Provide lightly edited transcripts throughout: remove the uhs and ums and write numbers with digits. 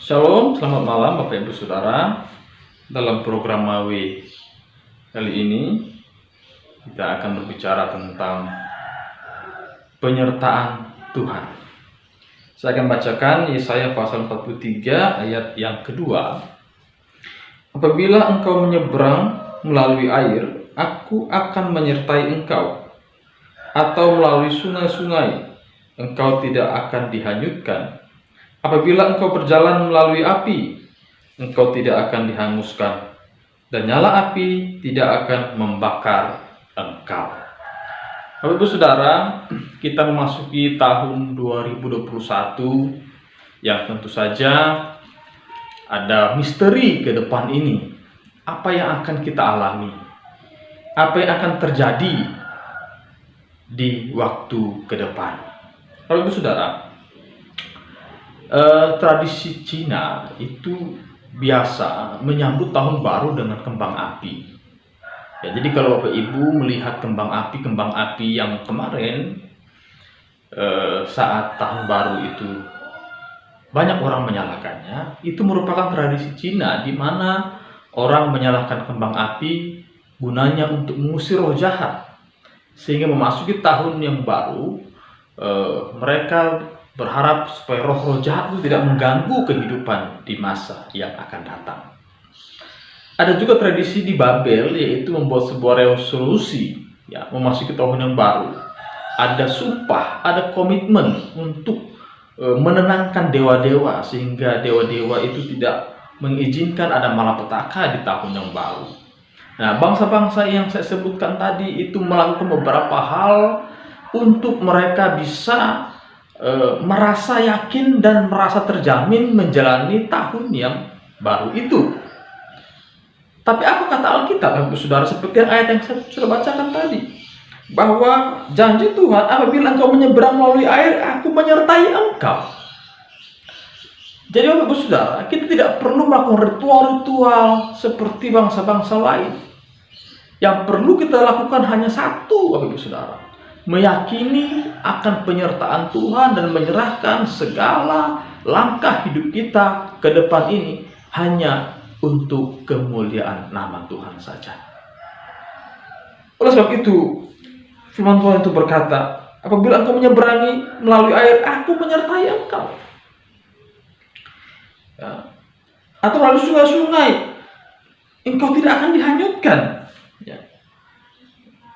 Shalom, selamat malam Bapak Ibu Saudara. Dalam program Mawi kali ini kita akan berbicara tentang penyertaan Tuhan. Saya akan bacakan Yesaya pasal 43 ayat yang kedua. Apabila engkau menyeberang melalui air, aku akan menyertai engkau. Atau melalui sungai-sungai, engkau tidak akan dihanyutkan. Apabila engkau berjalan melalui api, engkau tidak akan dihanguskan, dan nyala api tidak akan membakar engkau. Bapak Ibu Saudara, kita memasuki tahun 2021 yang tentu saja ada misteri ke depan ini. Apa yang akan kita alami? Apa yang akan terjadi di waktu ke depan? Bapak Ibu Saudara, tradisi Cina itu biasa menyambut tahun baru dengan kembang api. Ya, jadi kalau Bapak Ibu melihat kembang api yang kemarin saat tahun baru itu banyak orang menyalakannya, itu merupakan tradisi Cina di mana orang menyalakan kembang api gunanya untuk mengusir roh jahat, sehingga memasuki tahun yang baru mereka berharap supaya roh-roh jahat itu tidak mengganggu kehidupan di masa yang akan datang. Ada juga tradisi di Babel, yaitu membuat sebuah resolusi, ya, memasuki tahun yang baru. Ada sumpah, ada komitmen untuk menenangkan dewa-dewa, sehingga dewa-dewa itu tidak mengizinkan ada malapetaka di tahun yang baru. Nah, bangsa-bangsa yang saya sebutkan tadi itu melakukan beberapa hal untuk mereka bisa merasa yakin dan merasa terjamin menjalani tahun yang baru itu. Tapi apa kata Alkitab, Bapak Saudara, seperti ayat yang saya sudah bacakan tadi, bahwa janji Tuhan, apabila engkau menyeberang melalui air, aku menyertai engkau. Jadi Bapak Saudara, kita tidak perlu melakukan ritual-ritual seperti bangsa-bangsa lain. Yang perlu kita lakukan hanya satu, Bapak Saudara, meyakini akan penyertaan Tuhan dan menyerahkan segala langkah hidup kita ke depan ini hanya untuk kemuliaan nama Tuhan saja. Oleh sebab itu, firman Tuhan itu berkata, apabila engkau menyeberangi melalui air, aku menyertai engkau. Ya. Atau melalui sungai-sungai, engkau tidak akan dihanyutkan. Ya.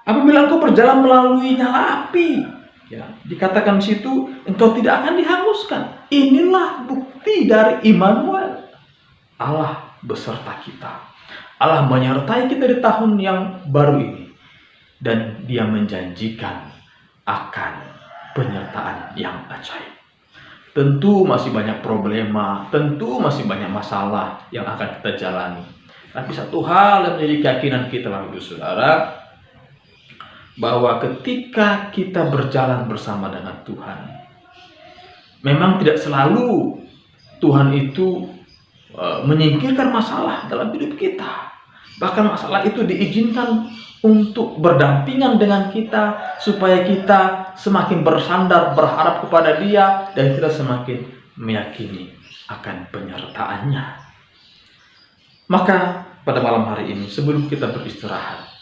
Apabila engkau berjalan melalui nyala api, ya, dikatakan di situ, engkau tidak akan dihanguskan. Inilah bukti dari Immanuel. Allah beserta kita. Allah menyertai kita di tahun yang baru ini. Dan Dia menjanjikan akan penyertaan yang ajaib. Tentu masih banyak problema, tentu masih banyak masalah yang akan kita jalani. Tapi satu hal yang menjadi keyakinan kita, Bapak Ibu Saudara, bahwa ketika kita berjalan bersama dengan Tuhan, memang tidak selalu Tuhan itu menyingkirkan masalah dalam hidup kita. Bahkan masalah itu diizinkan untuk berdampingan dengan kita, supaya kita semakin bersandar, berharap kepada Dia, dan kita semakin meyakini akan penyertaannya. Maka pada malam hari ini, sebelum kita beristirahat,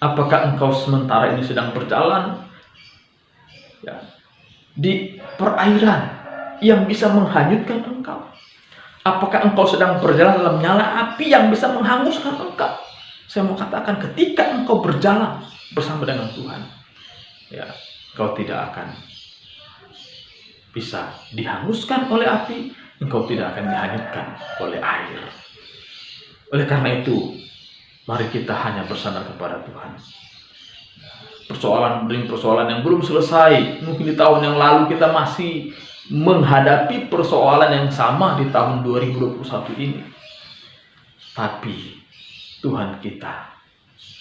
apakah engkau sementara ini sedang berjalan, ya, di perairan yang bisa menghanyutkan engkau? Apakah engkau sedang berjalan dalam nyala api yang bisa menghanguskan engkau? Saya mau katakan, ketika engkau berjalan bersama dengan Tuhan, ya, engkau tidak akan bisa dihanguskan oleh api, engkau tidak akan dihanyutkan oleh air. Oleh karena itu, mari kita hanya bersandar kepada Tuhan. Persoalan demi persoalan yang belum selesai. Mungkin di tahun yang lalu kita masih menghadapi persoalan yang sama di tahun 2021 ini. Tapi Tuhan kita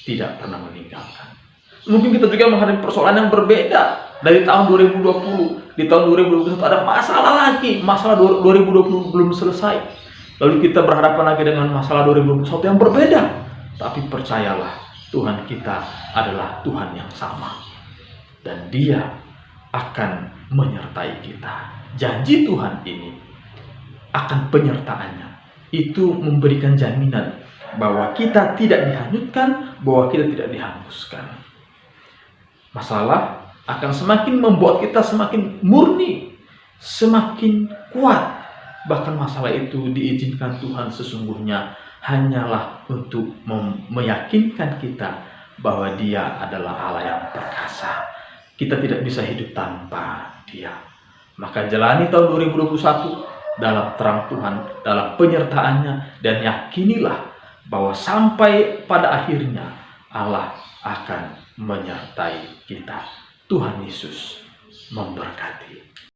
tidak pernah meninggalkan. Mungkin kita juga menghadapi persoalan yang berbeda dari tahun 2020. Di tahun 2021 ada masalah lagi. Masalah 2020 belum selesai. Lalu kita berhadapan lagi dengan masalah 2021 yang berbeda. Tapi percayalah, Tuhan kita adalah Tuhan yang sama. Dan Dia akan menyertai kita. Janji Tuhan ini akan penyertaannya. Itu memberikan jaminan bahwa kita tidak dihanyutkan, bahwa kita tidak dihanguskan. Masalah akan semakin membuat kita semakin murni, semakin kuat. Bahkan masalah itu diizinkan Tuhan sesungguhnya hanyalah untuk meyakinkan kita bahwa Dia adalah Allah yang perkasa. Kita tidak bisa hidup tanpa Dia. Maka jalani tahun 2021 dalam terang Tuhan, dalam penyertaannya, dan yakinilah bahwa sampai pada akhirnya Allah akan menyertai kita. Tuhan Yesus memberkati.